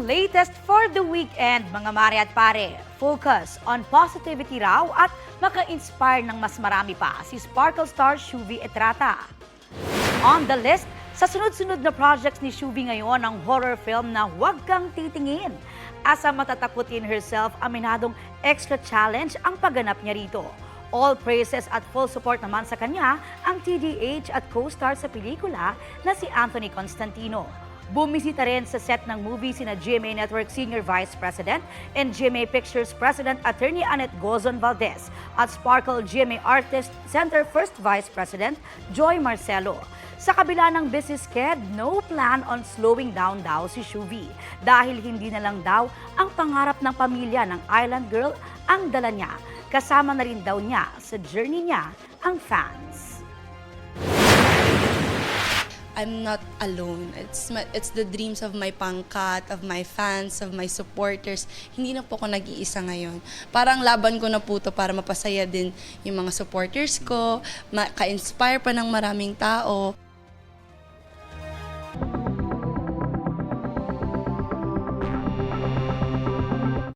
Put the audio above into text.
Latest for the weekend, mga mare at pare. Focus on positivity raw at maka-inspire ng mas marami pa si Sparkle star Shuvi Etrata. On the list, sa sunod-sunod na projects ni Shuvi ngayon ang horror film na Huwag Kang Titingin. Asa matatakutin herself, aminadong extra challenge ang pagganap niya rito. All praises at full support naman sa kanya ang TDH at co-star sa pelikula na si Anthony Constantino. Bumisita rin sa set ng movie sina GMA Network Senior Vice President and GMA Pictures President Attorney Annette Gozon Valdez at Sparkle GMA Artist Center First Vice President Joy Marcelo. Sa kabila ng busy schedule, no plan on slowing down daw si Shuvi dahil hindi na lang daw ang pangarap ng pamilya ng Island Girl ang dala niya. Kasama na rin daw niya sa journey niya ang fans. I'm not alone. It's the dreams of my pangkat, of my fans, of my supporters. Hindi na po ako nag-iisa ngayon. Parang laban ko na po to para mapasaya din yung mga supporters ko, maka-inspire pa ng maraming tao.